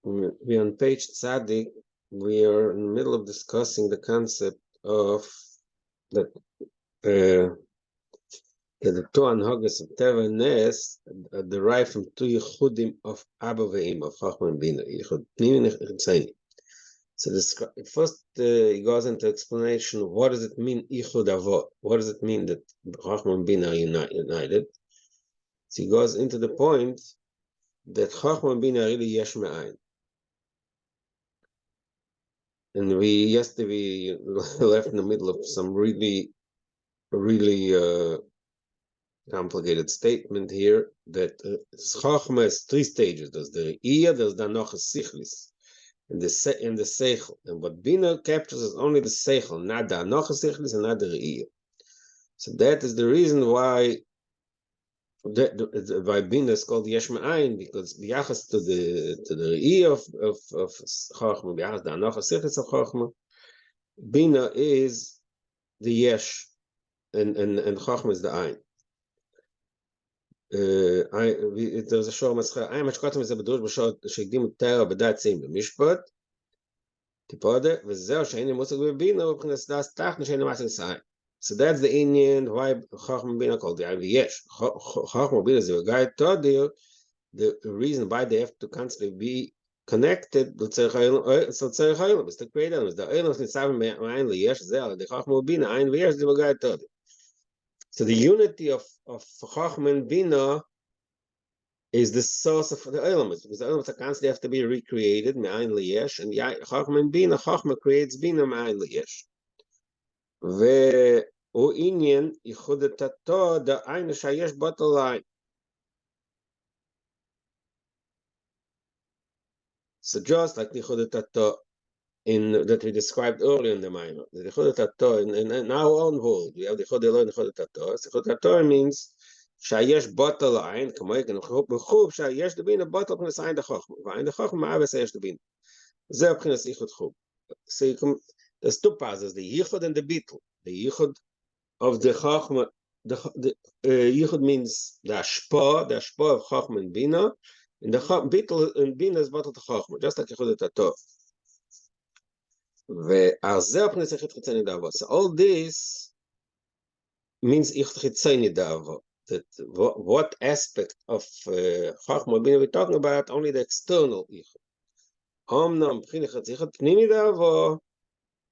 we on page Tzadik, we are in the middle of discussing the concept of that the two anhagas of Teva and Nes derive from two yichudim of Abba ve'im, of Chachma and Bina, yichud pnimi and yichud tzayni. So first he goes into explanation, what does it mean, yichud avot? What does it mean that Chachma and Bina are united? So he goes into the point that Chachma and Bina are really yesh me'ayin. And yesterday we left in the middle of some really complicated statement here that Chachma has three stages. There's the Re'iyah, there's the Anochas Sichlis, and the Seichel. And what Bina captures is only the Seichel, not the Anochas Sichlis and not the Re'iyah. So that is the reason why Bina is called Yesh Me'ayin, because b'yachas to the Re'iyah of Chachma, b'yachas the Anochas Sichlis of Chachma, Bina is the Yesh, and Chachma is the Ayin. there's a shor mascha. I am ashkatem ze bedrush b'shor shegdim tera b'dat sim b'mishpat. Tipode v'zeh she'enim musag b'bina u'b'chines das tach n'she'enim masag s'ayim. So that's the Indian why Chachma Bina called the IVS. Chachma Bina is a guy told you the reason why they have to constantly be connected. So tzarich ha'olam is to create them. The olam is nitzavim ma'ayin liyesh zeh. The Chachma Bina ayin v'yesh the guy told you. So the unity of Chachma and Bina is the source of the elements, because the elements are constantly have to be recreated, me'ayin liyesh, and Chachma and Bina, Chachma creates Bina me'ayin liyesh. Ve'u inyan yichud tato da'ayin shayesh batal line. So just like the yichud tato that we described earlier in the Maimon, the yichud tato in our own world, we have the yichud elo and yichud tato. So yichud tato means shayesh batal ayin, kamoik and chub shayesh the bina batal p'nes ayin the chachma, v'ayin the chachma ma'aves shayesh the bina. Zeh p'nes yichud chub. So there's two parts: there's the yichud and the bittul. The yichud of the chachma, the yichud means the ashpa of chachma and bina, and the bittul and bina is batal to chachma, just like yichud tato. So all this means that what aspect of Chachma Bina we're talking about? Only the external Yichud.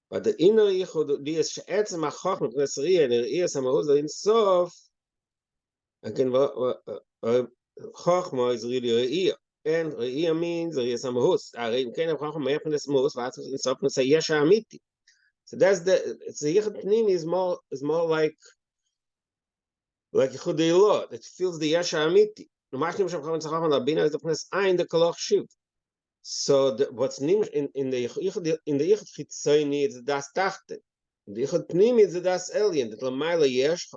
But the inner Yichud, the She'etzem HaChachma P'nes Re'iyah, and Re'iyah Samahuz in Sof, again, Chachma is really Re'iyah. And Re'iyah means Re'iyah Samahuz. Re'iyah Kena Chachma Me'er P'nes Mahuz, V'atzim in Sof P'nes Yesh Ha'amiti. So that's the Yichud Pnimi is more like Yichud Eilot. It feels the Yesh Ha'amiti. L'mashnim Shem Chachma Tzachachma L'Bina is the P'nes Ayin the Koloch Shiv. So what's nim in the Yichud Chitzoni is the Das Tachte. In the Yichud Pnimi is the Das Elyon. That L'mayla Yesh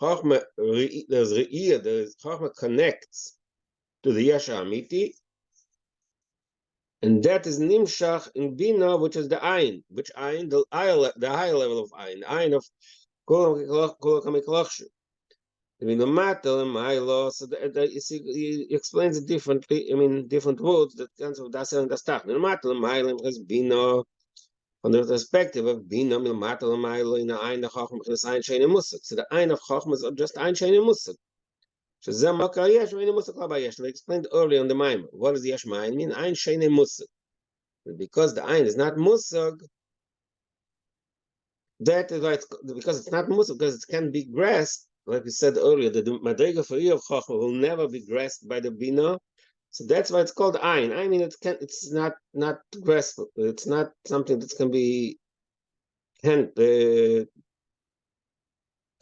Chachma, there's Re'iyah, there's Chachma connects to the Yesh Ha'amiti, and that is Nimshach in Bina, which is the Ayin. Which Ayin? The higher level of Ayin. The Ayin of Kol HaKamiklachshu. I mean, the matter, my law, so you see, he explains it differently, different words, that kinds of Das and Das Tach. The matter, my law, has Bina, from the perspective of Bina, the matter, my law, in the Ayin of Chachma, is Ayin Shein Musik. So the Ayin of Chachma is just Ayin Shein Musik. We explained earlier on the Maimon. What does Yesh Ma'ayin mean? Ayin Shein Musik. Because the Ayin is not Musik, that is why because it's not Musik, because it can be grasped. Like we said earlier, the Madrega for of Chachma will never be grasped by the Bina. So that's why it's called Ayin. I mean, it's not graspable. It's not something that can be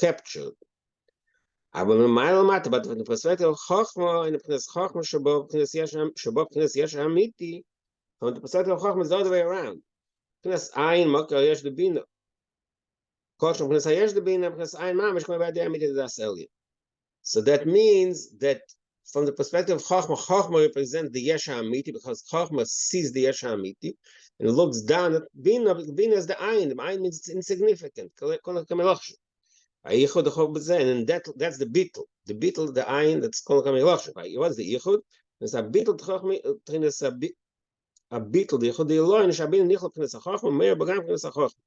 captured. But from the perspective of Chachma, in the Chachma Shabbat Knes Yesh Hamiti, from the perspective of Chachma is the other way around. Knes Ayin Makar Yesh the Bina. So that means that from the perspective of Chachma represents the Yesh HaAmiti, because Chachma sees the Yesh HaAmiti and looks down at Bina. Bina is the Ayin. The Ayin means it's insignificant. And that's the Bittul. The Bittul, the Ayin, that's called Kamilachshu. What's the Yichud? There's a Bittul a bitl the Yichud Eloi Shabin Nichol P'nes HaChochma Meir B'gam P'nes HaChochma.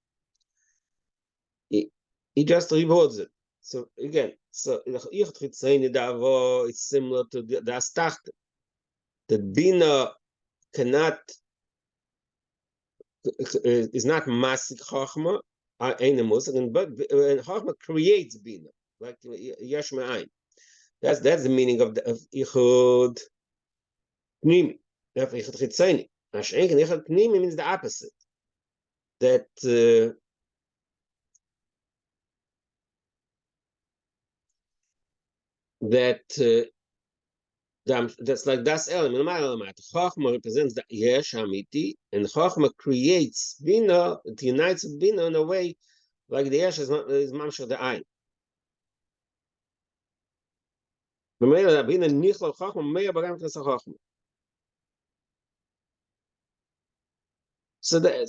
He just rewards it. So again, so Yichud Chitzoni Davo is similar to the Astachte. The Bina cannot is not Masik Chochma, but Chochma creates Bina, like Yesh Me'ayin. That's the meaning of Yichud Pnimi, of Yichud Chitzoni. Mashenken Yichud Pnimi means the opposite. That that's like das element. Chochma represents the Yesh Amiti, and Chochma creates Bina. It unites Bina in a way like the Yesh is Mamshach the Ayin. Bina Nichol Chochma Meir B'gam P'nes HaChochma. So they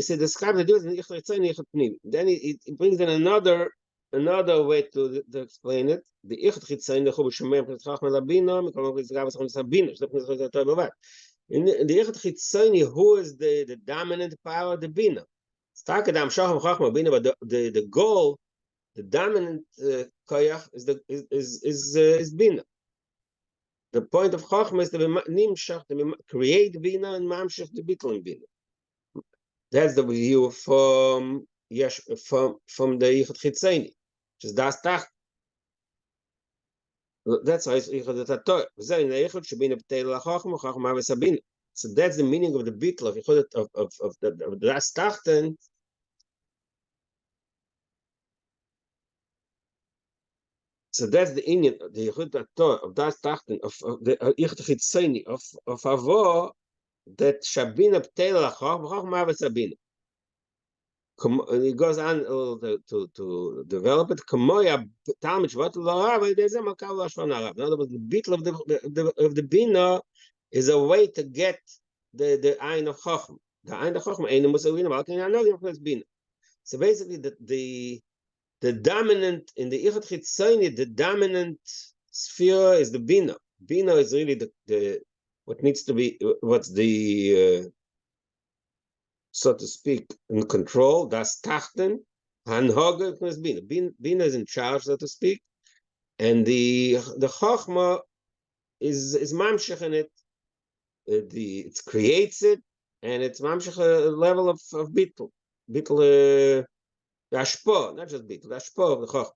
describe the dudes in Yichud Chitzoni Yichud Pnimi. Then it brings in another way to explain it. The Yichud Chitzoni the Chubu Shemeir P'nes Chochma Labina Mikol P'nes Gav P'nes Sabina. In the Yichud Chitzoni, who is the dominant power of the Bina? Stakadam Shochem Chochma Bina, but the goal, the dominant koyach is Bina. The point of Chochma is to create Bina and mamshach the bitl in Bina. That's the view from the Yichud Chitzoni, which is das Tach. That's why it's Yichud Tator. So that's the meaning of the bitl of Yichud of the das Tachten. So that's the Indian, the Yichud Tator of das Tachten of the Yichud Chitzoni of Avo, that Shabina Pteil Lachachma Sabina. He goes on to develop it. In other words, the bitl of the Bina is a way to get the Ein of Chachma. The Ein of Chachma ain't a Bina. So basically, the dominant in the Yichud Chitzoni, the dominant sphere is the Bina. Bina is really the what needs to be, what's the so to speak, in control. Das Tachten, Hanhoge P'nes Bina. Bina is in charge, so to speak, and the Chochma is mamshech in it. It creates it, and it's mamshech a level of bitl, ashpo, not just bitl, ashpo of the Chochma.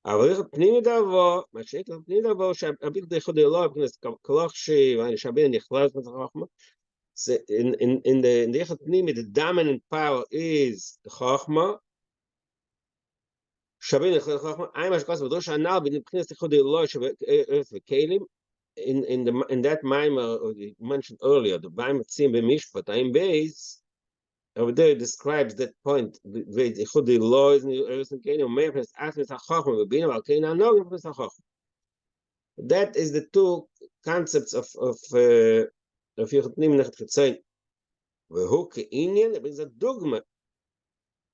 אבל איך פנימי דבו, מה שיקל פנימי דבו, שהביט דייחוד אלוהי, בכנס כלוך ואני שבין נכלל את החוכמה. So in the Yichud Pnimi, the dominant power is the Chochma. Shabin Yichud Chochma. I'm as close to Rosh Anal, but in Pnei Yichud Eloi Earth v'Kelim. In that Maimah you mentioned earlier, the Maimah Tzim b'Mishpat Aim Beis, over there it describes that point. The Yichud Eloi is in the Earth v'Kelim. Meir Pnei Achnes HaChochma v'Bina v'Alkein Anog Pnei HaChochma. That is the two concepts of Yichud Pnimi Yichud Chitzoni. Who Keinian, it brings a dogma.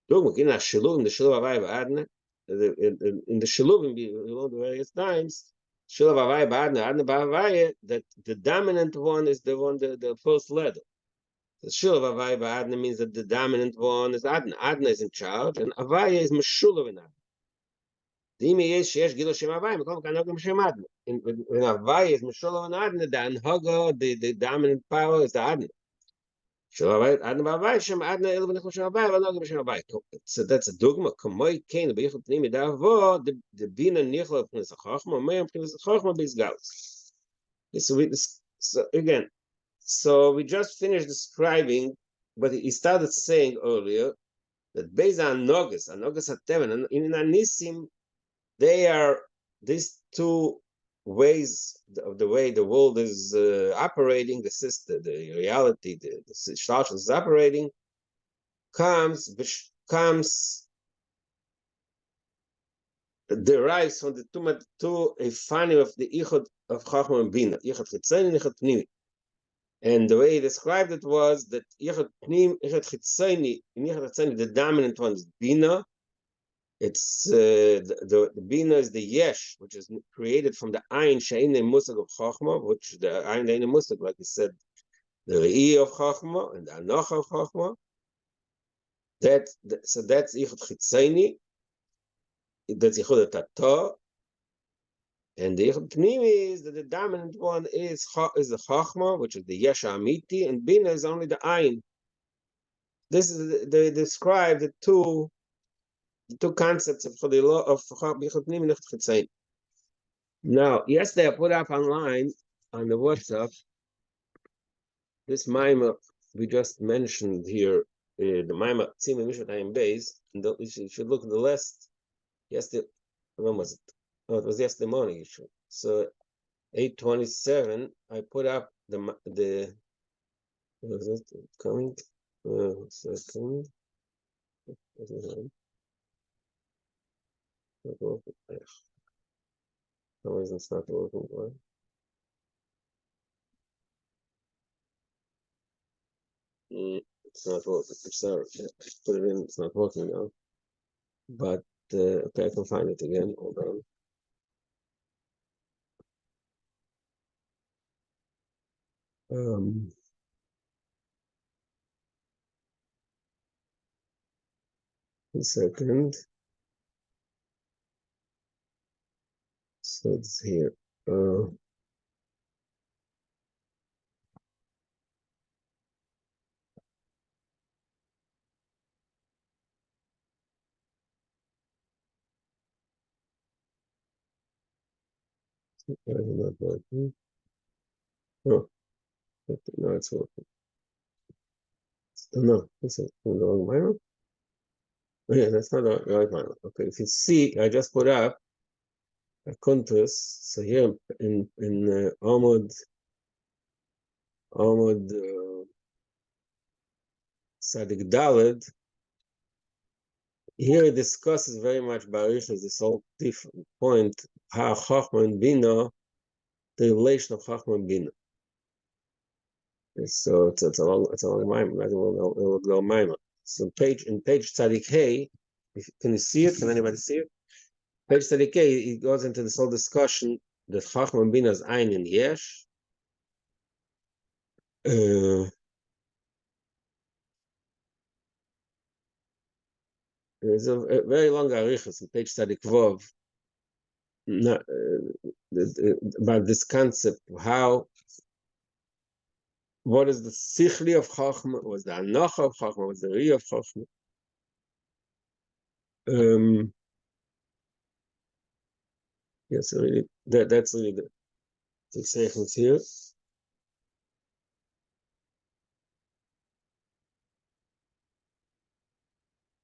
Dogma, in the Shiluvim Havai Ba'adna, in the Shiluvim, the various times, Shiluv Havai Ba'adna, Adna Ba'havai, that the dominant one is the first letter. The Shiluv Havai Ba'adna means that the dominant one is Adna. Adna is in charge, and Havai is Meshulav in Adna. The Imi is Sheesh Gilo Shem Havai, Mekom Kanogim Shem Adna. When Havai is Meshulav in Adna, the Anhoga, the dominant power is the Adna. So that's a dogma. The Bina Nichol P'nes HaChochma, Meir P'nes HaChochma B'Izgalus. So again, so we just finished describing, but he started saying earlier that based on Nogas HaTeven, and in Anisim, they are these two ways of the way the world is operating, the system, the reality, the structure is operating, derives from the two a finding of the Yichud of Chachma and Bina, Yichud Chitzoni and Yichud Pnimi. And the way he described it was that Yichud Chitzoni, in Yichud Chitzoni, the dominant one is Bina. It's the Bina is the Yesh, which is created from the Ayin She'ein Musag of Chochma, which the Ayin She'ein Musag, like he said the Re'i of Chachma and the Anocha of Chachma. So that's Yichud Chitzeni, that's Yichud Tato, and the Yichud Pnimi is that the dominant one is the Chachma, which is the Yesha Amiti, and Bina is only the Ayin. This is they describe the two concepts of Yichud Pnimi and Yichud Chitzeni. Now, yesterday I put up online on the WhatsApp this Maimah we just mentioned here, the Maimah Tzima Mishpat Ayim Beis, and you should look at the list. Yesterday, when was it? Oh, it was yesterday morning. You should. So 8:27. I put up the was it coming? Second. For some reason it's not working well. It's not working. I'm sorry. I put it in. It's not working now. But okay, I can find it again. Hold on. A second. So it's here. Not working. Oh, no, it's working. No, this is the wrong Maimah. Oh, yeah, that's not the right Maimah. Okay, if you see, I just put up a Kuntus. So here in Amud Sadik Daled, here it discusses very much Barishas this whole different point, how Chachma and Bina, the relation of Chachma and Bina. So it's a long Maimah. That's a long Maimah. So in page Tzadik Hey, can you see it? Can anybody see it? Page Tzadik Hey, it goes into this whole discussion that Chachma and Bina is Ein and Yesh. There's a very long arichas in page Tzadik Vov about this concept of what is the sichli of Chachma, was the anocha of Chachma, was the ri of Chachma. Yes, really, that's really the sequence here.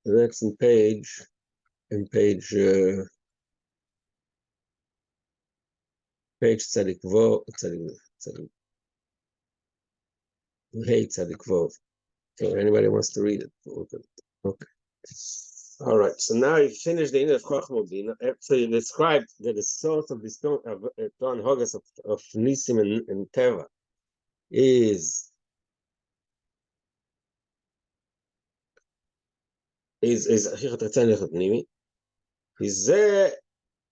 The next page Tzadik Vov, Tzadik Hey Tzadik Vov. So anybody wants to read it, look at it. Okay. All right. So now you finished the end of Chachma Bina. So you described that the source of this Don Hogas of Nisim and Teva is Achichat Ratzon Yichud Pnimi. Is there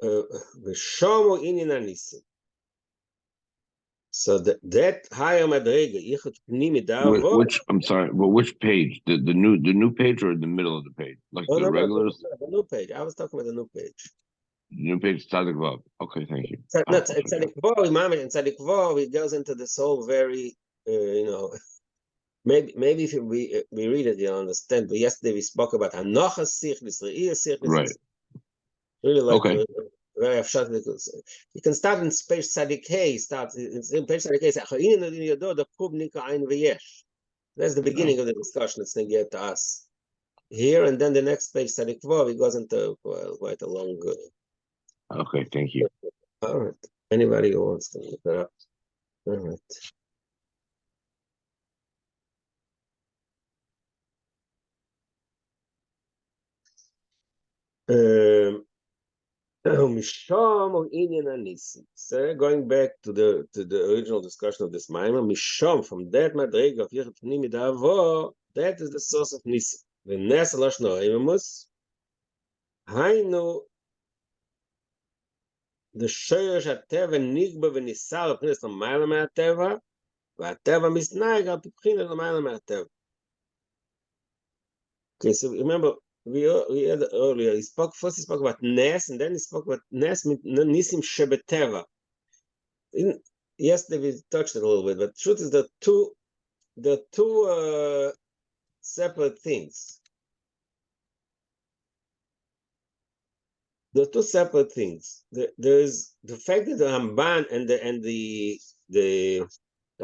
V'shomo Inyan HaNisim. So that higher Madrega Yichud Pnimi Da'avot. Which I'm sorry, but which page? The new page or the middle of the page? Like the regulars? The new page. I was talking about the new page. The new page Tzadik Vav. Okay, thank you. Tzadik Vav, in Tzadik Vav, it goes into this whole very, maybe if we read it, you'll understand. But yesterday we spoke about Hanocha Sichlis, Re'iyah Sichlis. Right. Really like very afshat. You can start in page Tzadik Hey. In page Tzadik Hey. That's the beginning of the discussion. It's going to get to us here, and then the next page Tzadik Vav, it goes into quite a long. Okay, thank you. All right. Anybody who wants to look it up. All right. So going back to the original discussion of this Maimah, Mishom, from that Madrega of Yichud Pnimi Da'avo, that is the source of Nisim. The Nes Lashno Eimus, Hainu, the Shoyer Shateva Nigba V'Nisar Pnis L'Mayla Me'Ateva, והטבע מסנהג על פי בחינה למעלה מהטבע. Okay, so remember, we had earlier, he spoke about Nes, and then he spoke about Nes, Nisim Shebeteva. Yesterday we touched it a little bit, but the truth is the two separate things. The two separate things. There's the fact that the Ramban and the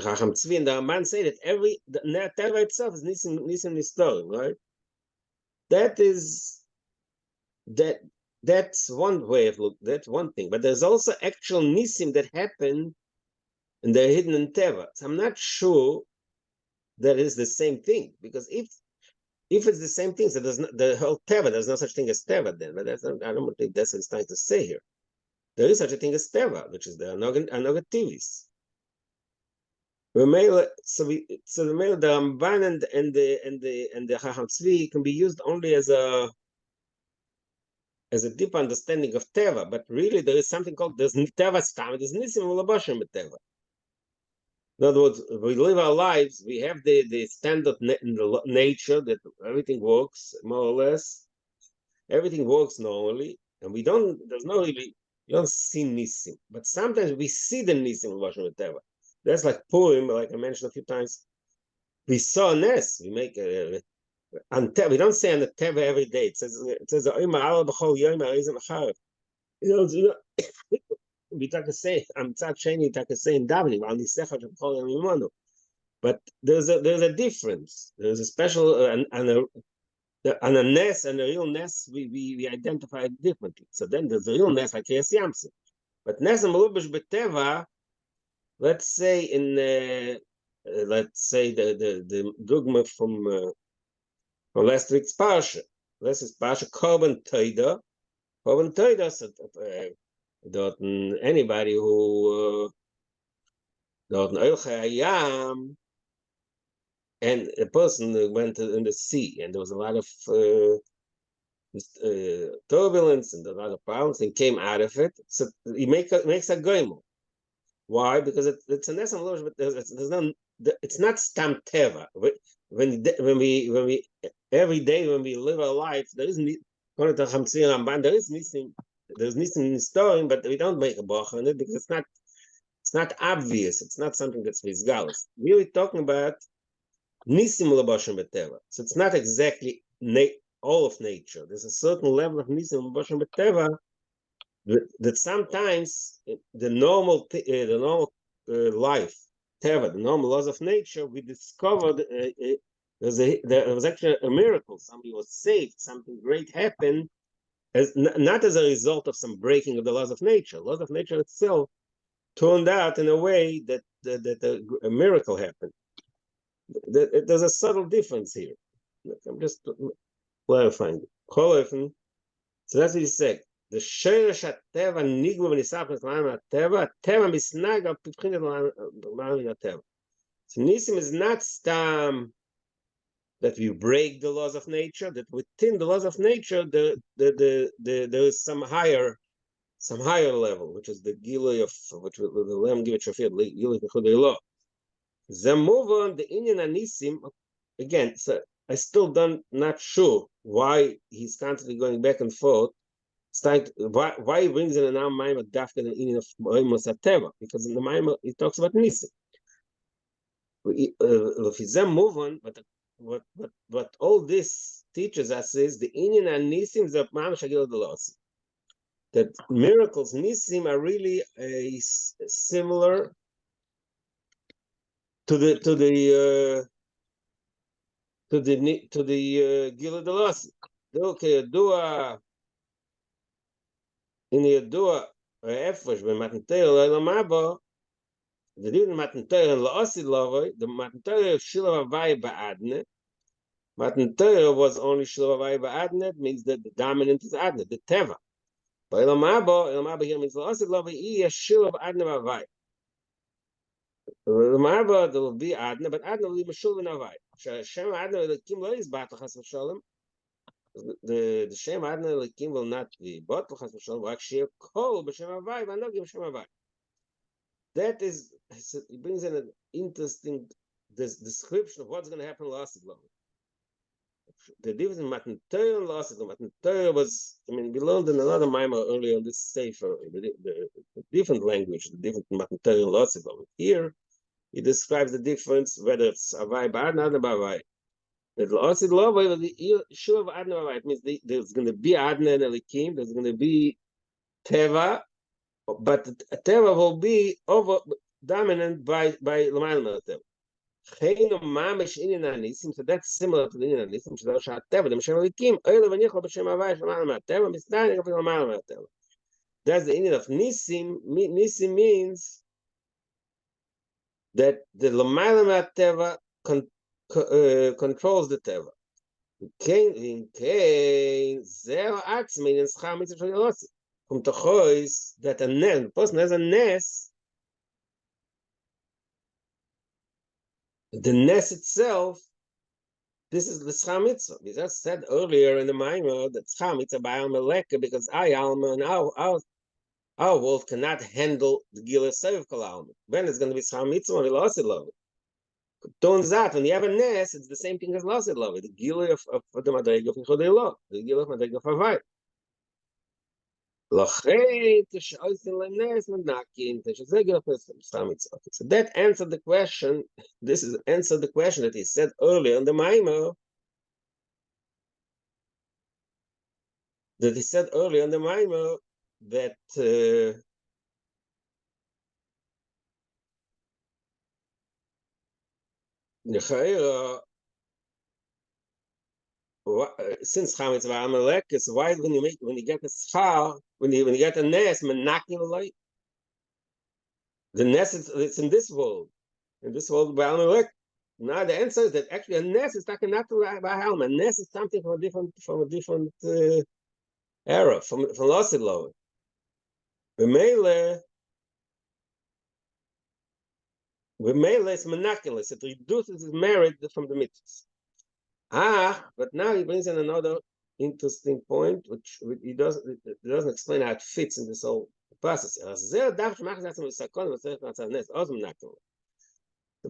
Chacham Tzvi and the Ramban say that the Teva itself is Nisim Nistorim, right? That's one way of look. That's one thing. But there's also actual Nisim that happen, and they're hidden in Teva. So I'm not sure that is the same thing, because if it's the same thing, so there's not, the whole Teva, there's no such thing as Teva then. But I don't think that's what it's trying to say here. There is such a thing as Teva, which is the Anogativis. So the Ramban and the Chacham Tzvi can be used only as a deep understanding of Teva, but really there is something called there's Teva Stam, there's Nisim Ulabashim Teva. In other words, we live our lives, we have the standard nature that everything works more or less, everything works normally, and you don't see Nisim, but sometimes we see the Nisim Ulabashim Teva. That's like Purim, like I mentioned a few times. We saw Nes. We make we don't say on the Teva every day. It says we talk to say I'm not saying talk to say in davening on the Sefer Shemchol Yemimonu. But there's a difference. There's a special on a Nes and a real Nes we identify it differently. So then there's a real Nes like Kriyas Yamsuf. But Nes and Melubash B'Teva, let's say the dogma from last week's parsha. Last week's parsha, Korban Toida. Korban Toida, anybody who Hayam, and a person went in the sea, and there was a lot of turbulence and a lot of problems, and came out of it. So he makes a goyim. Why? Because it's an essence, but it's not stam teva. When we every day when we live our life, there is according to Chamsi Ramban, there's nisim in story, but we don't make a bracha on it because it's not obvious. It's not something that's vizgalis. Really talking about nisim l'bashim b'teva. So it's not exactly all of nature. There's a certain level of nisim l'bashim b'teva that sometimes the normal life, teva, the normal laws of nature, we discovered there was actually a miracle. Somebody was saved. Something great happened, not as a result of some breaking of the laws of nature. Laws of nature itself turned out in a way that a miracle happened. There's a subtle difference here. I'm just clarifying it. So that's what he said. The sheresh hateva niglu v'nisapes l'mayim hateva misnag al pibchinet l'mayim hateva. So nisim is not stam that we break the laws of nature. That within the laws of nature, there is some higher level, which is the gilui of which the lamb give it shafir gilui b'chudei lo. Then move on the inyan anisim again. So I still not sure why he's constantly going back and forth. Why he brings in an Maimah Dafka and in of Moimos Ateva? Because in the Maimah he talks about Nisim. If he's then move on, but what all this teaches us is the Inyan and Nisim is a Mamash Agil Delos. That miracles Nisim are really similar to the Gil Delos. Okay, in Yadua Efresh b'Matan Torah Elamabo, the difference Matan Torah and La'asid Lavoi, the Matan Torah Shilav Havai Ba'adne. Matan Torah was only Shilav Havai Ba'adne, means that the dominant is Adne, the Teva. But Elamabo here means La'asid Lavoi Iya Shilav Adne Havai. Elamabo there will be Adne, but Adne will be Meshul in Havai. Shem Adne Lekim Lo is Batachas V'Sholem. The Shem Adne Lekim will not be Batachas V'Sholem. Actually, Kol B'Shem Havai, but not give Shem Havai. That is he brings in an interesting description of what's going to happen last long. The difference in Matan Torah and last long. Matan Torah was, I mean, we learned in another mimer earlier on this sefer, the different language, the different Matan Torah and last long. Here, he describes the difference, whether it's Avai Ba'ad, Adna Ba'avai. The last law, the issue of Adna Ba'avai, it means there's going to be Adna and Elikim, there's going to be Teva, but Teva will be over dominant by Lamal Teva. So that's similar to the Inyan Anisim, so that's Teva, the Meshem Elikim, Oile V'nichol B'Shem Havai, Lamal Teva, Misnani, Gavil Lamal Teva. That's the Inyan of Nisim. Nisim means that the Lamal Teva controls the Teva. In Cain, Zero Atzmin, and Schar Mitzvah Shal Yelotzi. From Tochois, that a nes, the person has a nes, the nes itself, this is the Schar Mitzvah. We just said earlier in the Maimah that Schar Mitzvah by Alma Leka, because I, Alma, and our world cannot handle the Gila Sev Kol Alma. When it's going to be Schar Mitzvah, we lost it, love. Turns out, when you have a nes, it's the same thing as lost it, love. The Gila of the Madrega of Nichodei Lo, the Gila of Madrega of Havai. So that answered the question. This is answered the question that he said earlier in the Maimah. That since Chametz V'Amalek, so why when you get the schar, when you get a nes, menaking light, the nes it's in this world V'Amalek. Now the answer is that actually a nes is talking not to Ba'alma. A nes is something from a different era, from Losid Lower. V'Meile is menaculous. It reduces his merit from the mitzvahs. But now he brings in another interesting point, which he doesn't explain how it fits in this whole process. So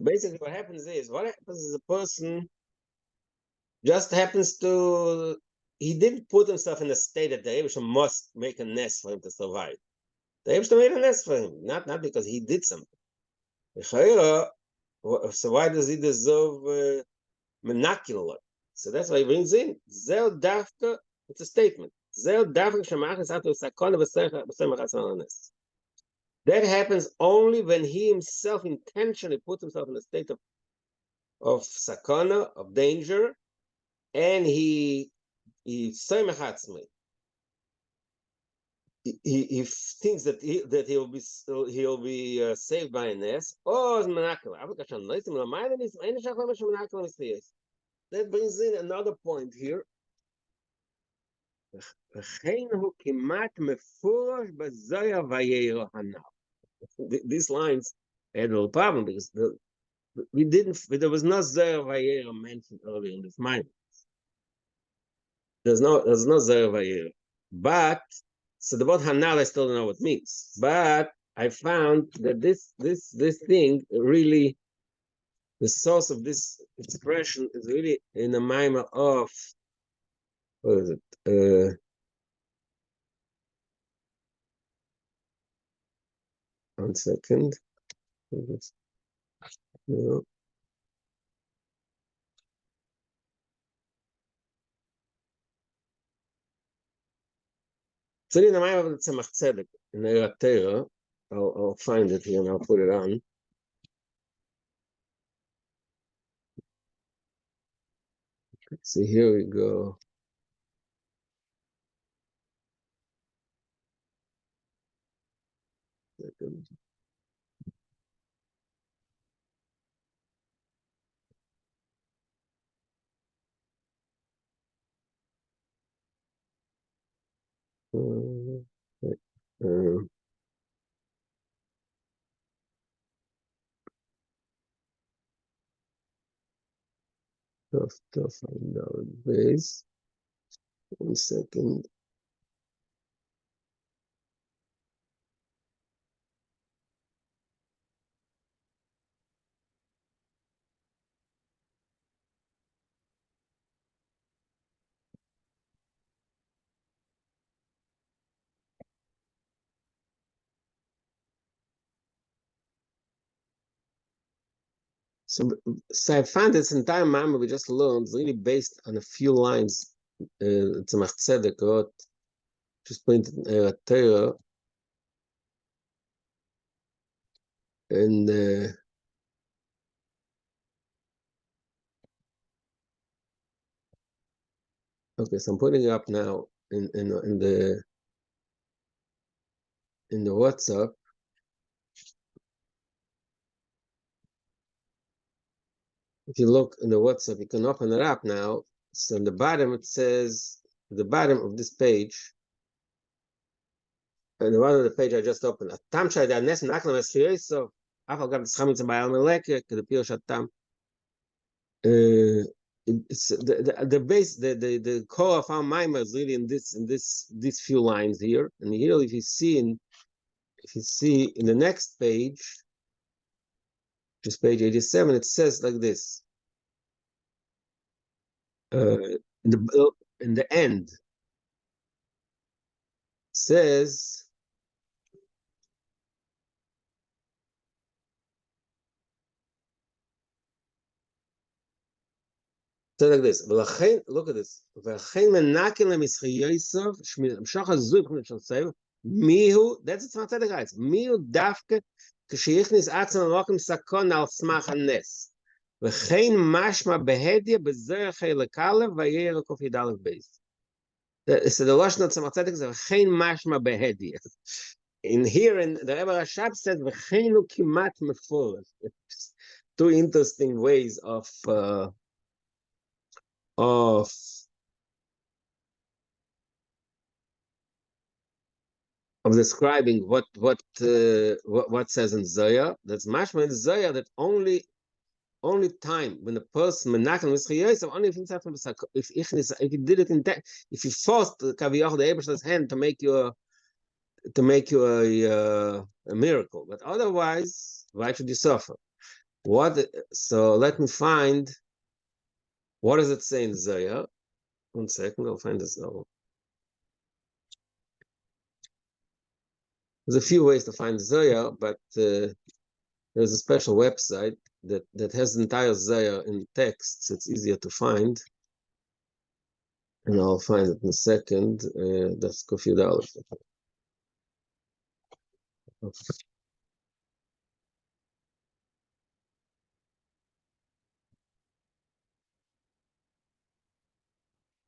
basically what happens is a person just happens to, he didn't put himself in a state that the Eibusha must make a nest for him to survive. The Eibusha made a nest for him, not because he did something. So why does he deserve monocular? So that's why he brings in Zel Dafka. It's a statement. Zel Dafka Shemachas Atu Sakona V'Semachas Malanes. That happens only when he himself intentionally puts himself in a state of sakana, of danger, and he Seimachatzme. He thinks that he'll be saved by a nest. Oh, it's monocular. That brings in another point here. These lines had a little problem because there was no Zayah Vayera mentioned earlier in this mind. There's no Zayah Vayera. But, so the word Hanal, I still don't know what it means. But I found that this thing really, the source of this expression is really in the mimer of, what is it? One second. No. So in the mimer of the Tzemach Tzedek, in the Torah, I'll find it here and I'll put it on. So here we go. Second. Tough find out base. 1 second. So I found this entire Mama we just learned is really based on a few lines. It's a Tzedek wrote, just printed in Torah, and okay, so I'm putting it up now in the WhatsApp. If you look in the WhatsApp, you can open it up now. So in the bottom, it says, the bottom of this page, and the bottom of the page I just opened, Atam Shai Danes Naklam Esfiyosov, Afal Gav Tzchamitz Bayal Meleke, Kedapir Shatam. It's the base, the core of our Maimah is really in these few lines here. And here, if you see in the next page, which is page 87, it says like this. In the end, it says, like this. Look at this. That's it's not the guys. Mihu dafke kshichnis atzon lokim sakon al smach hanes. V'chein mashma behedya b'zer chelekalev v'yer kofidalev beis. So the lashon of Tzemach Tzedek is v'chein mashma behedya. In here, in the Rebbe Rashab says v'cheinu kimat meforesh. Two interesting ways of describing what says in Zohar. That's mashma in Zohar that only time when the person menakel mischiyosef only if he did it in that, if he forced the kaviyach the Eibishter's hand to make you a miracle, but otherwise why should you suffer? So let me find what does it say in Zohar. 1 second, I'll find this now. There's a few ways to find Zohar, but there's a special website that has the entire Zohar in text, so it's easier to find. And I'll find it in a second. That's Kofi Dalef.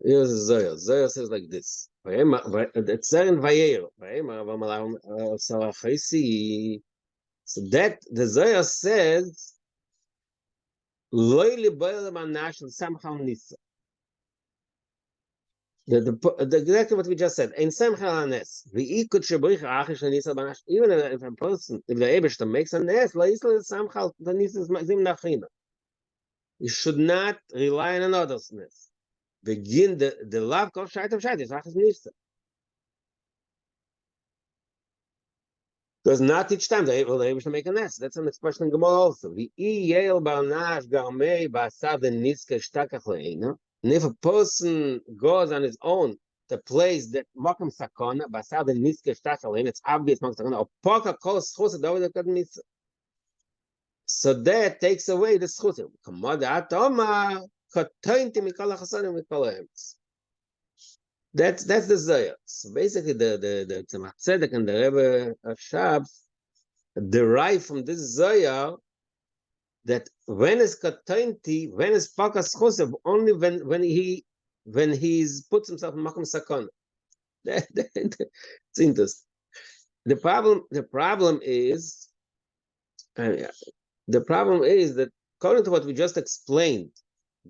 Here's the Zohar. Zohar says like this. It's there in Vayer. So that the Zohar says, exactly what we just said. Even if a person, if the Eibishter makes a nes, you should not rely on another's nes. Begin the love of Shait of Shait, because not each time they will able to make a nest. That's an expression in Gemara also. And if a person goes on his own to place that Makam Sakona, it's obvious so that takes away the schus. That's the Zohar. So basically, the Tzemach Tzedek and the Rebbe Rashab derive from this Zohar that when is katointi, when is pakas chosev, only when he's puts himself in makom sakon. It's interesting. The problem is that according to what we just explained,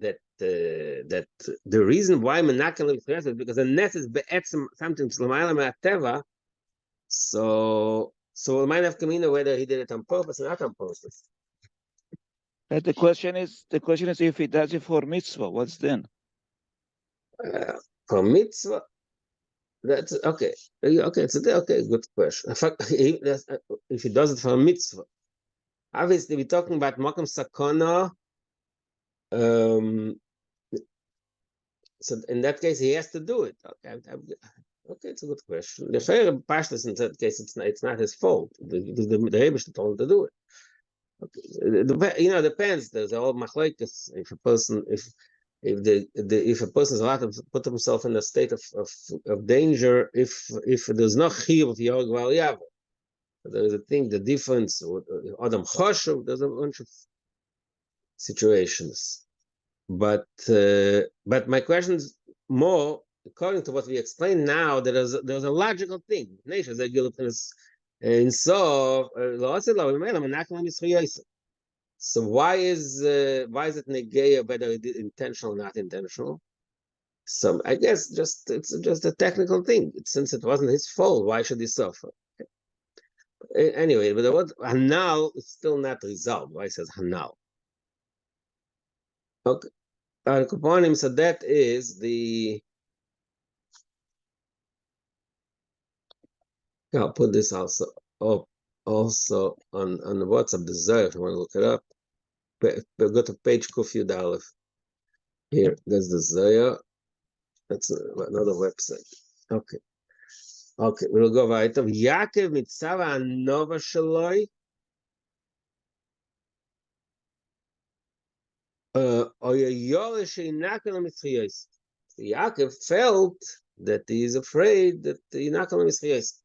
that the reason why menakel is because the nes is be'etzem something l'mayla me'ateva. So it might have come in whether he did it on purpose or not on purpose. But the question is if he does it for mitzvah, what's then? For mitzvah, that's okay. Okay, it's okay. Good question. In fact, if he does it for a mitzvah, obviously we're talking about makom sakona. So in that case, he has to do it. Okay, it's a good question. The fair pashtus in that case, it's not his fault. The Rebbe told him to do it. Okay. Depends. There's a whole machlokes. If a person, if a person is allowed to put himself in a state of danger, if there's no chiyuv of yorg val yav, there is a thing, the difference. Adam choshev. There's a bunch of situations, but my question is more according to what we explained now. There's a logical thing. So why is it negaya whether it is intentional or not intentional? So I guess it's just a technical thing. Since it wasn't his fault, why should he suffer? Anyway, but the word hanal is still not resolved. Why it says hanal? Okay, Kuponim, so that is the. I'll put this also up also on the WhatsApp the Zohar if you want to look it up. But go to page Kufyud Aleph. Here, there's the Zohar. That's another website. Okay. Okay, we'll go weiter. Yaakov mitzava anova shaloi. Yaakov felt that he is afraid that he's not going to mitzvayis.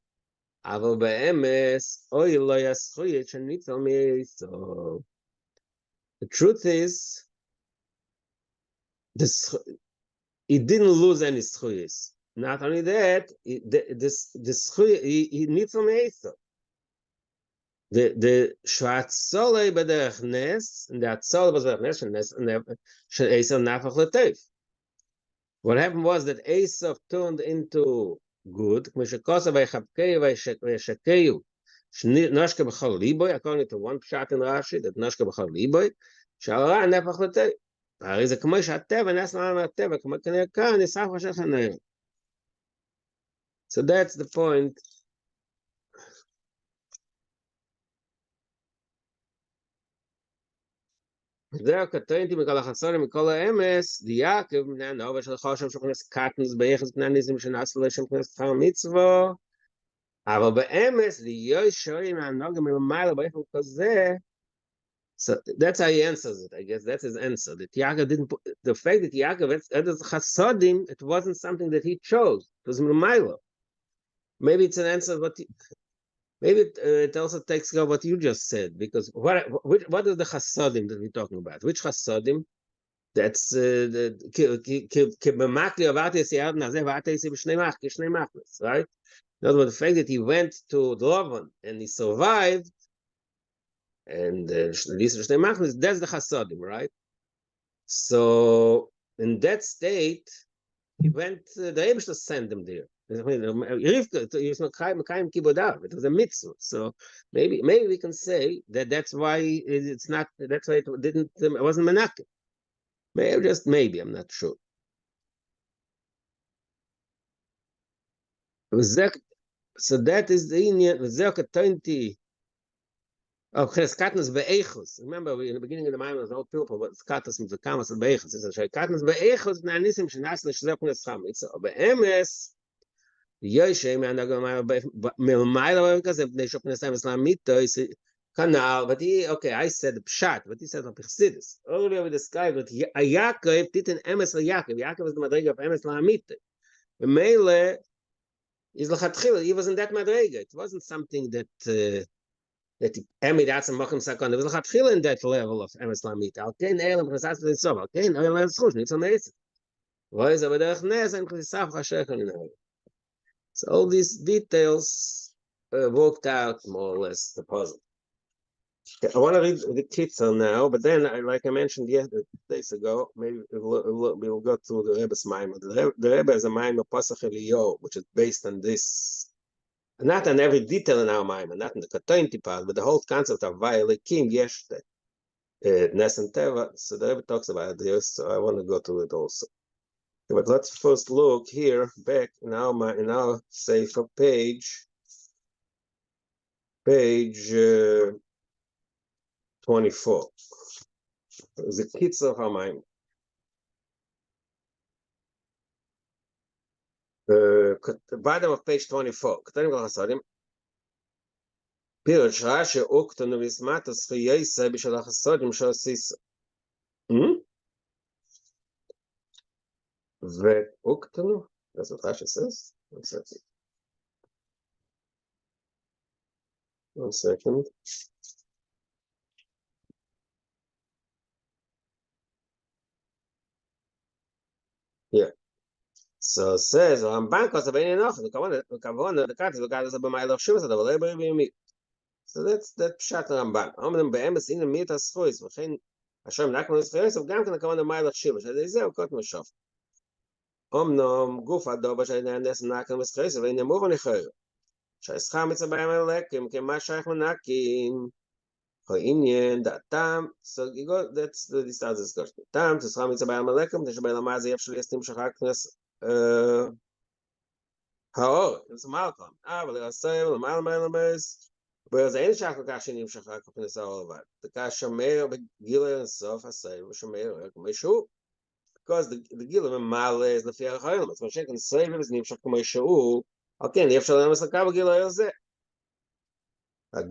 אבל באמס, אוי לא יזכויות שניצל מאיסו. The truth is, he didn't lose any zchuyos. Not only that, he needs some eiso. The shvatzolei b'derech nes, and the atzolei b'derech nes, and Esav nafach l'teif. What happened was that Esav turned into good, according to one pshat in Rashi, that noshke b'chol liboy, sh'ara nefach l'teif. הרי זה כמו שהטבע נס לעולם מהטבע, כמו כנראה כאן, נסף חשך הנראה. So that's the point. זהו קטונתי מכל החסדים, מכל האמס, דייקב, בני הנובה של חושב שכנס קטנס ביחס בני הניסים שנעשו לשם כנס תחר מצווה, אבל באמס, ליהי שוי מהנוגה מלמעלה ביחס כזה. So that's how he answers it. I guess that's his answer. That Yaakov didn't put the fact that Yaakov had chasadim. It wasn't something that he chose. It was Milo. Maybe it's an answer. Maybe it also takes care of what you just said. Because what is the chasadim that we're talking about? Which chasadim? That's the right. In other words, the fact that he went to Lavan and he survived. And that's the chasadim, right? So in that state, he went. The Rebbe to send him there. It was a mitzvah. So maybe we can say that that's why it's not. That's why it didn't. It wasn't menakem. Maybe I'm not sure. So that is the Indian. Katonti. Oh, Katnas be'echus. Remember, in the beginning of the Maimon, the old people, what Katnas and the Kamas and be'echus. It's a Katnas be'echus, Nanisim, Shanas, Shazep, Nescham. It's a be'emes, Yoshe, Manago, Milmaila, because if they shop Nesam Islamito, is canal, but I said the Pshat, but he said the Persidis. Earlier we described that Yaakov did an emes Yaakov. Yaakov was the Madriga of emes Lamite. The Mele is Lachatchil. He was in that Madriga. It wasn't something that. That Emid Atzim Mochim Sakon, there was a chatchila in that level of Emes Lamit. Alkein Elam Chesas V'Nisov, Alkein Elam Schush, Nitzal Meis. Voiz Abadach Nes, and Chesaf Chashechon in Elam. So all these details worked out more or less the puzzle. Okay, I want to read the Kitzur now, but then, like I mentioned days ago, maybe we'll go through the Rebbe's Maimon. The Rebbe has a Maimon Pasach Eliyahu, which is based on this. Not on every detail in our mind, not in the Katointi part, but the whole concept of Vayelikim Yesh Nes and Teva. So the Rebbe talks about this, so I want to go to it also. Okay, but let's first look here back in our Sefer page 24. The Kitzur of Hamayim. Bottom of page 24. פירוש רש"י אוקטנו ויסמטו זכויוסי בשל החסדים שעשיסו. ואוקטנו? That's what Rashi says. One second. One second. Yeah. So it says, Ramban kosa b'nei nochad, v'kavona dekati v'gad is b'may l'chshuv es adav le'b'ri v'yimit. So that's pshat Ramban. Omnem be'emes ina mit ha'schois, v'chein Hashem nakman l'schois, v'gam kan akavona b'may l'chshuv es adav zeh ukot m'shof. Omnem guf adoba sh'ayna nes nakman l'schois, v'eina muvan l'chayr. שהשכר מצווה בהם הלקים, כמה שייך מנקים, העניין, דעתם, so you go, that's the start discussion. טעם, ששכר מצווה בהם הלקים, תשבל למה זה אפשר להסתים שחר כנס האור, כנס מלכם, אבל לרסם, למעלה מלמס, וזה אין שייך כל כך שנים שחר כנס האור לבד. זה כך שמר בגיל אינסוף, הסייב, ושמר רק משהו, because the גיל ממלא, זה לפי ערך היום, זאת אומרת שכן סייב וזה נמשך כמו שהוא, כן, אי אפשר להם לסלקה בגיל הזה.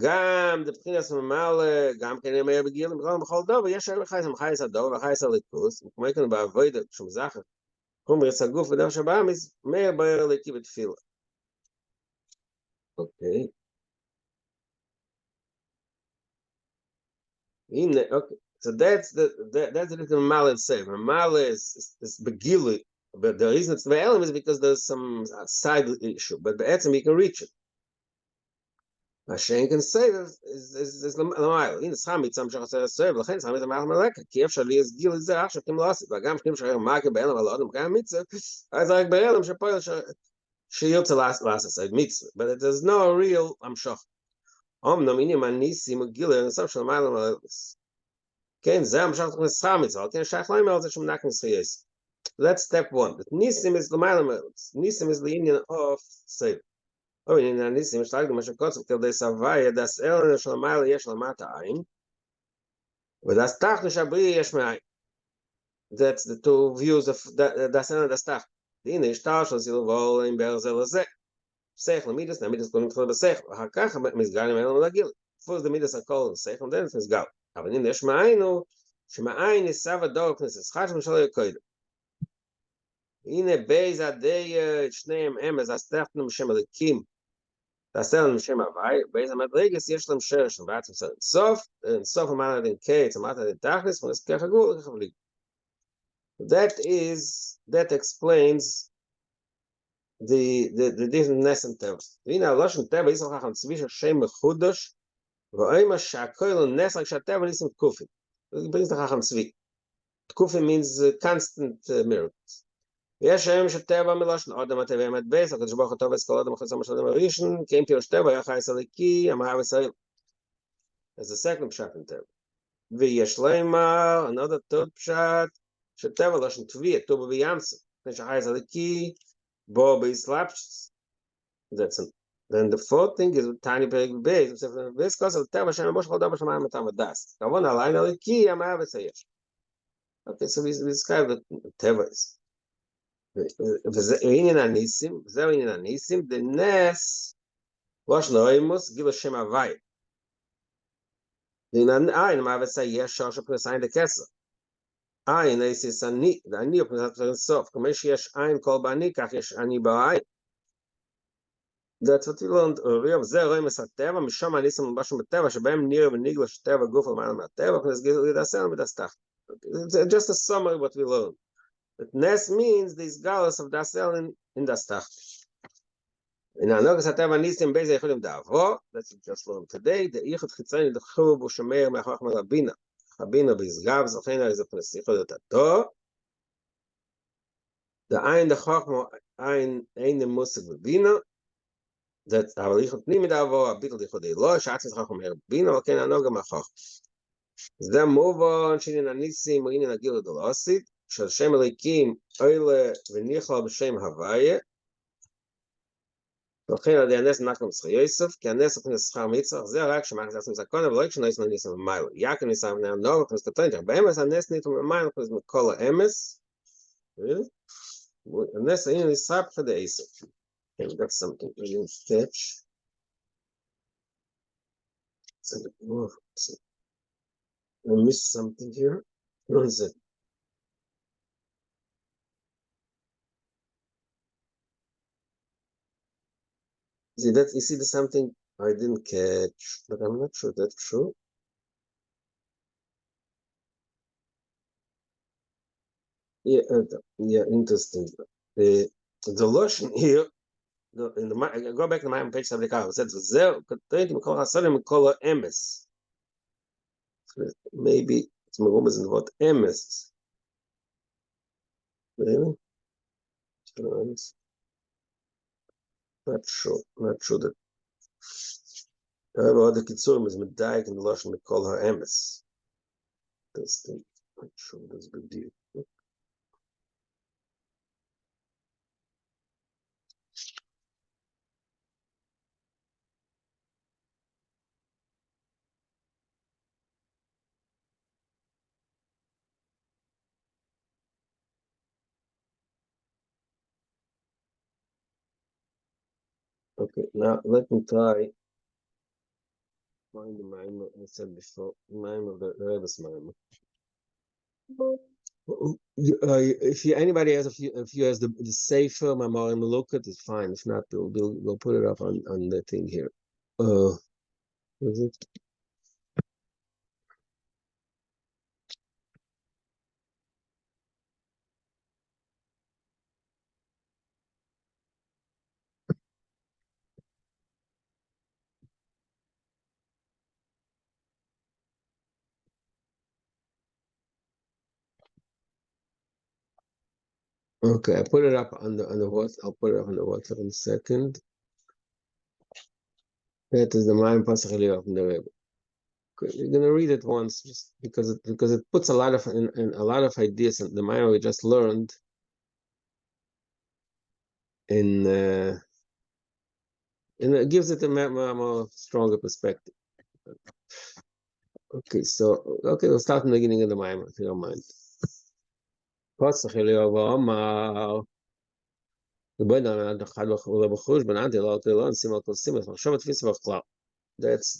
גם דבחינס ממלא, גם כן אם היה בגיל, בכל דובר, יש ערך חייס, חייס הדובר, וחייס הליכוס, כמו כאן בעבודה, שום זכר, כמו יצא גוף ודבר שבאמיס, מאיר בער הליקי בתפילה. אוקיי. הנה, אוקיי. So that's the ממלא save. ממלא is בגיל, but the reason it's the element is because there's some side issue, but בעצם you can reach it. השאין can save is למעלה. הנה, שכר מצם שחסר הסבב, לכן שכר מצם מהלך מלאקה, כי אפשר להסגיל את זה עכשיו כמו לעשות, וגם שנים שחרר מכה באלם על האדם קיים מצווה, אז רק באלם שפועל שיוצא לעשות סבב מצווה, but there's no real המשוך. אמנם הנה מניסים וגילה, הנסף של מעלה מלאקס. כן, זה המשוך תכנס שכר מצווה, כן, שייך להם על זה שמנק מסחייס. That's step one. But nisim is למעלה מלאקס. nisim is the union of save. Oh, in הניסים יש להגדים משהו קוצר, כדי סבאי, דס אלן של המעלה יש למטה עין, ודס תחת שבריא יש מעין. That's the two views of דס אלן דס תחת. הנה, יש תאר של זיל ואול עם בער זה לזה. שכל למידס, נמידס קודם תחיל בשכל, ואחר כך מסגלים אלו מלגיל. תפוס דמידס הכל שכל, דנס מסגל. אבל הנה, יש מעין הוא, שמעין ניסה ודור כנסת, שחד שמשל יקוידם. הנה, בייז עדי שניהם אמס, אז תחתנו בשם הליקים, תעשה לנו שם הוואי, באיזה מדרגס יש להם שרש, ובעצם זה סוף אמרת דין קייץ, אמרת דין תכלס, ונזכח הגבול, וכך בלי. That explains the difference in טבע. והנה, הלושן טבע, יש לך צבי של שם מחודש, ואוימה שהכל נס רק שהטבע ניסים תקופי. זה בריז לך צבי. תקופי means constant miracles. יש היום שטבע מלושן, אודם הטבע אמת בייס, הקדוש ברוך הוא טוב את כל אדם אחרי סמר של אדם הראשון, כי אם פירוש טבע היה חייס הליקי, אמר ישראל. אז זה סקנד פשט עם טבע. ויש לומר, another third פשט, שטבע לושן טביע, טובה ויאמסה, לפני שחייס הליקי, בו ביסלאפשס. Then the fourth thing is tiny פרק בייס, ויש כוס על טבע שם ממש כל דבר שמיים מתם ודס. כמובן, עליין הליקי, אמר ישראל. Okay, so we describe the טבע is. וזהו עניין הניסים, דנס, לושן אוימוס, גילו שם הוואי. דין עין, מה וסי יש שור שפרס עין דקסר. עין, איסיס אני, ואני הוא פרסת פרסוף, כמו שיש עין כל בעני, כך יש אני בעין. That's what we learned earlier, וזה רואים את הטבע, משום הניסים מלבשם בטבע, שבהם נראה ונגלו שטבע גוף על מעלה מהטבע, וכנס גיל לדעשר מדסתח. It's just a summary of what we learned. But Nes means these galus of Dasel in Dastach. In Anogas Hatava Nisim Beza Yehudim Davo, that's just learned today. The Yichud Chitzani the Chub Ushameir Mechach Melabina. Chabina Bizgav Zachena is a Pnesichot Tato. The Ein the Chachmo Ein the Musik Bina. That's our Yichud Nimi Davo, a bit of the Yichud Elo, Shatzis Chachmo Bina, okay, Anoga Machach. Then move on, Shinin Anisim, Inin Agil Dolosit. של שם הליקים אלה וניחל בשם הוויה ולכן על ידי הנס נקם שכר יוסף כי הנס הוא שכר מצרך זה רק שמחת עצמם זכונה ולא כשנויס מניסם במיילה יקר ניסם בני הנור וכנס קטונתי באמס הנס ניתו במיילה וכנס מכל האמס הנס הנה ניסה פחד העסק okay, we got something in sketch I missed something here. What is it? You see there's something I didn't catch, but I'm not sure that's true. Yeah, interesting. The lotion here, go back to my page 75. It says, "Zeh katointi mikol hasadim mikol emes." Maybe it's merumas in the word emes. Maybe. Not sure that. However, the kitzurim is medayik in the lotion mikol emes. That's the. Not sure that's a big deal. Okay, now let me try. Find the mime I said before. Mime of the Rebbe's mime. If anybody has if you has the safer Mamorim look at, it's fine. If not, we'll put it up on the thing here. Is it? Okay, I put it up on the what? I'll put it up on the WhatsApp in a second. That is the Mime Pasach Eliyahu from the Rebbe. You're gonna read it once, just because it puts a lot of in a lot of ideas in the Mime we just learned in and it gives it a more stronger perspective. Okay, we'll start from the beginning of the Mime if you don't mind. Pasach Eliyahu Amar. That's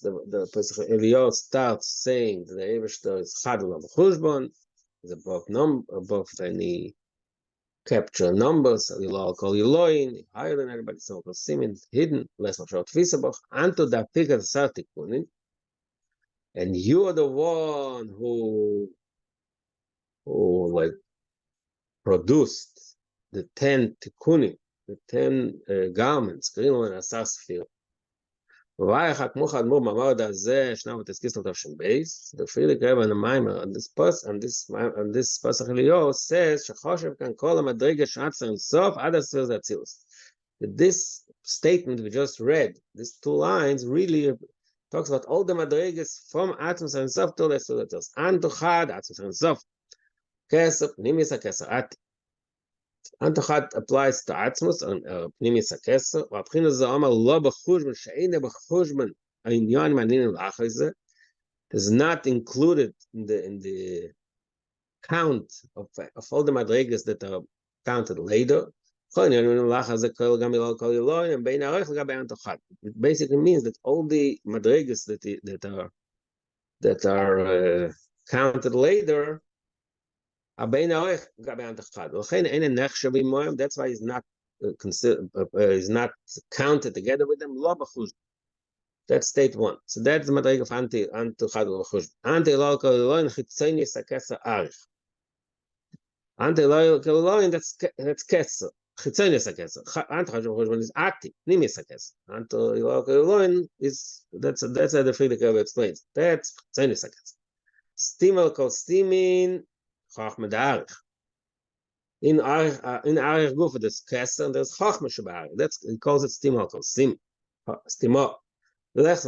the Pesach Eliyahu starts saying that the Eivishter is Chadul B'chushbon, is above any capture numbers. Eliyahu Kol Elohin, higher than everybody. So Simin hidden, less Mashot Tfisabach, Anto da Pika Sartikunin, and you are the one who like produced the 10 tikkunim, the 10 garments, Grino and Asasfir. The Friedrich Rebbe and the Maimer on this Pasach Eliyahu says that this statement we just read, these 2 lines, really talks about all the madrigas from Atzmos and Sof to the Tzilos. Antuchad Atzmos and Sof. Kesef Nimis HaKesef Ati. Antuchad applies to Atzmos and Nimis HaKesef. V'abchina ze Omar lo b'chushban she'ene b'chushban ha'inyan ma'anin l'achar is not included in the count of all the madrigas that are counted later. It basically means that all the madrigas that are counted later are bein arech gabe antachad. That's why he's not considered, is not counted together with them. That's state 1. So that's the madrig of antuchad v'chushbon. Anti-lo kol eloin chitzonis hakesar arich. Anti-lo kol eloin, that's kesar. Chitzonis hakesar. Antuchad v'chushbon is ati. Nimis hakesar. Anti-lo kol eloin is that's how the Friedrich Rebbe explains. That's chitzonis hakesar. Stimel kol stimin chachma da'arich. In arich gufa there's kesar and there's chachma shebarich. That's he calls it stimel kol stim. Stimol. That's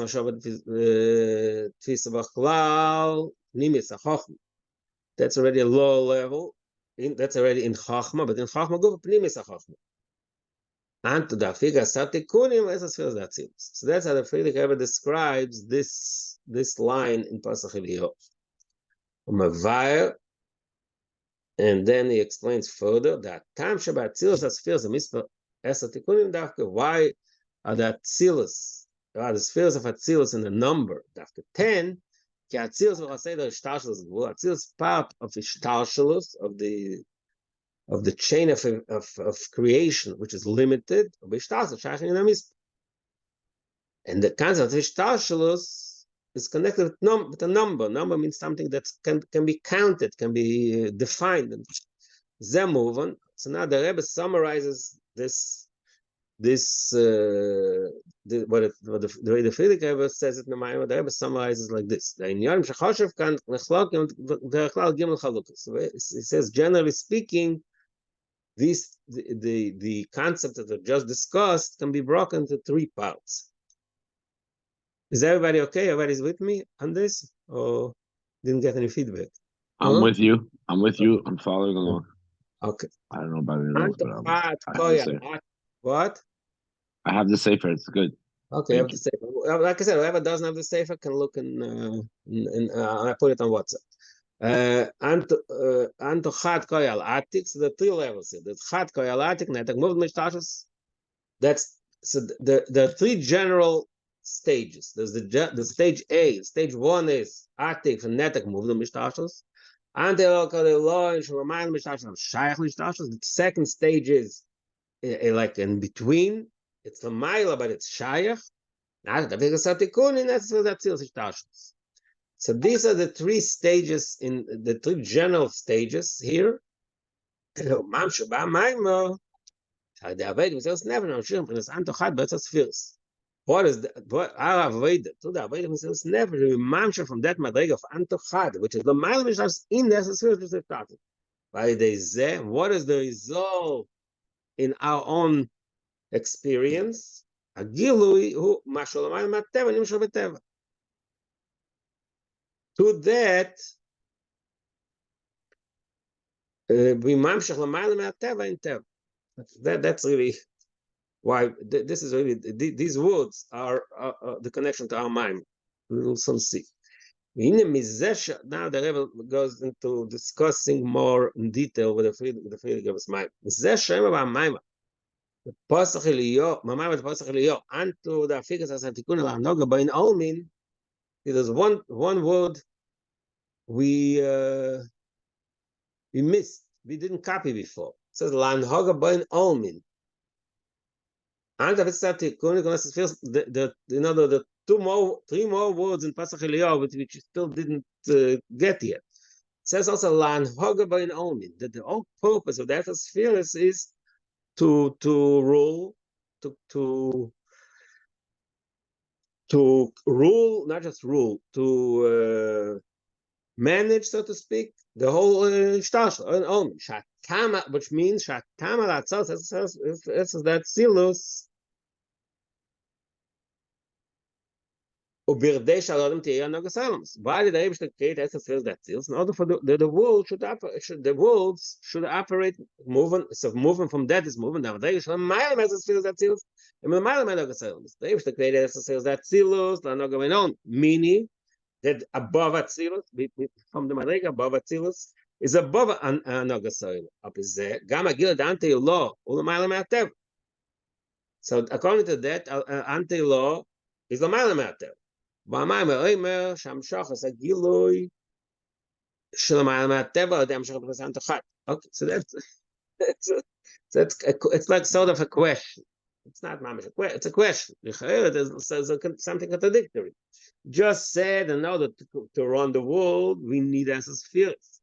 already a low level. That's already in Chachma, but in Chachma go Pnimis HaChachma. And to the figure Satikunim as a feels that seems. So that's how the Friedrich Rebbe describes this line in Pasach Eliyahu. And then he explains further that Tam Shabbat Tzilus as feels a mitzvah as a Tikunim Dafka. Why are that Tzilus the spheres of Atzilus in a number, after 10, Atzilus will say the Ishtalshelus. Atzilus part of Ishtalshelus, of the chain of creation, which is limited, and the concept of Ishtalshelus is connected with a number. Number means something that can be counted, can be defined. Zemuvan. So now the Rebbe summarizes the way the Frierdiker Rebbe says it in the Maimon. The Rebbe summarizes like this: so he says, generally speaking, the concept that I just discussed can be broken into 3 parts. Is everybody okay? Everybody's with me on this, or didn't get any feedback? I'm with you. I'm following along. Okay. I don't know about it else, but I what? I have the sefer. It's good. Okay, I have the sefer. Like I said, whoever doesn't have the sefer can look in I put it on WhatsApp. Anto Chad Koyal Atik, so the 3 levels here. The Chad Koyal Atik, Netak movement Mishtashas. That's so the 3 general stages. There's the stage A. Stage 1 is Atik for Netak movement Mishtashas. The second stage is like in between. It's the Maila, but it's Shayach. So these are the 3 stages, in the 3 general stages here. What is what our avoid to the avoid himself never mamsha from that madreg of antochad, which is the mile which is in the spheres started. By they say, what is the result in our own experience? Agilui who masholamai mateva nimshal beteva. To that, we mamshach lamayla mateva in teva. That's really why this is really these words are the connection to our mind. We will soon see. Now the Rebbe goes into discussing more in detail with the Frierdiker's mind. The Pasach Eliyahu, Mamad Pasach Eliyahu, unto the Afikas as Antikun la Noga Bain Olmin. There's one word we missed. We didn't copy before. It says Lan Hoga Bain Olmin. And the 3 more words in Pasach Eliyahu, which you still didn't get yet. It says also Lan Hoga Bain Olmin, that the whole purpose of the atmosphere is to rule, to rule, not just rule, to manage, so to speak, the whole Olmin. Shatama, which means Shatama Latzos, that Silus. Why did the Rebbe create that seals? In order for the world should operate, moving from that is moving down. The Rebbe created that seals, meaning that above Atzilus, from the Madrega above Atzilus, is above Anogasoil. So according to that, Ante-law is the Malameter. Okay, so it's like sort of a question. It's not mamish, it's a question. There's something contradictory. Just said, in order to run the world, we need as spheres.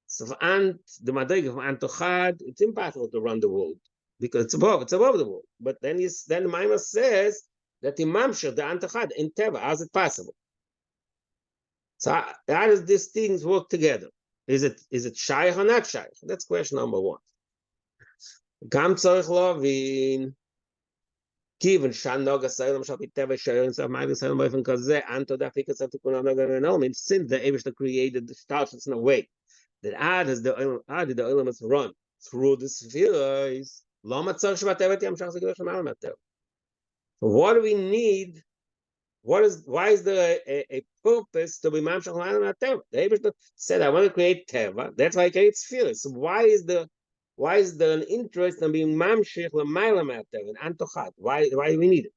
So for the madrig of Antochad, it's impossible to run the world because it's above the world. But then Maimon says that Imamshir, the Antochad, in Teva, how is it possible? So how does these things work together? Is it shaykh or not shaykh? That's question number 1. Gam tzorich lovin kiven shanoga saylam shapi Teva shayin sav ma'avis saylam b'ofen kazeh anto da fikas atikun anoga v'enomin, since the Eibishter created the stars in a way that how did the elements run through the spheres? Lama tzorich shabat Teva tiyam shach zikir shemalam at Teva. What do we need? Why is there a purpose to be mamshach l'maylam Teva? The Eibishter said, "I want to create Teva." That's why I create spheres. So why is there an interest in being mamshach l'maylam Teva and Antochad? Why do we need it?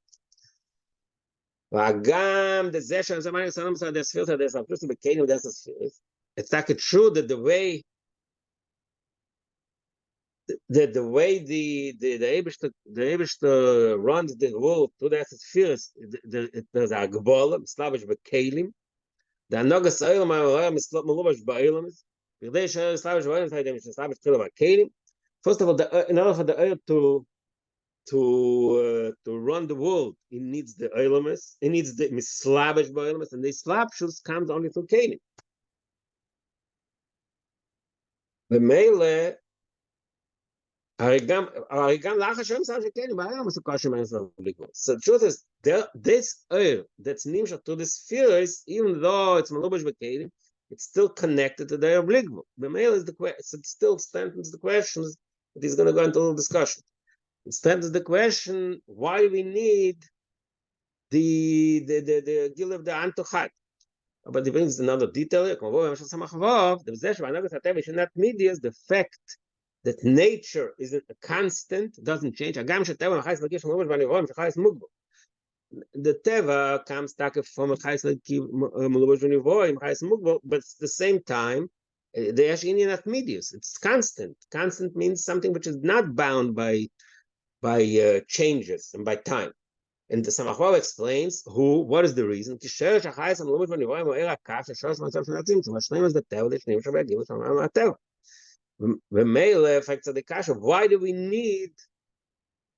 וגם זה שהזמן יסלם בסדר הספירס, פלוס בקיינים דס הספירס, it's like true that the way the Eibishter runs the world to the spheres, there's a Gebola, Slavish Bekelim, the Anogas Eilam, Malubash Bailamis, the Slavish Bailamis, Slavish Bekelim. First of all, in order for the Eil to run the world, it needs the Eilamis, it needs the Slavish Bailamis, and the Slapshus comes only through Kelim. The Mele. So the truth is, this oil that's nimshach to the spheres, even though it's malubash b'kelim, it's still connected to the obligvo. The male is the question. It still strengthens the questions, but he's going to go into a little discussion. It strengthens the question why we need the gil of the antochad. But he brings another detail. The fact that nature is a constant, doesn't change. The Teva comes back from a but at the same time, the Ashinian at medius. It's constant. Constant means something which is not bound by changes and by time. And the Samachwa explains what is the reason. The male affects the kasha. Why do we need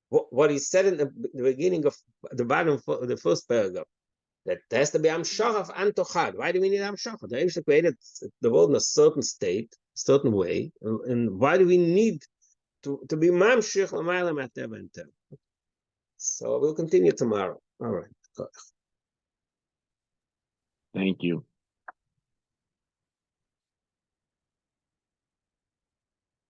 what he said in the beginning of the bottom of the first paragraph? That has to be amshach of antochad. Why do we need amshach? The Eibishter created the world in a certain state, certain way, and why do we need to be mamshich l'mayla mateva and teva? So we'll continue tomorrow. All right. Thank you.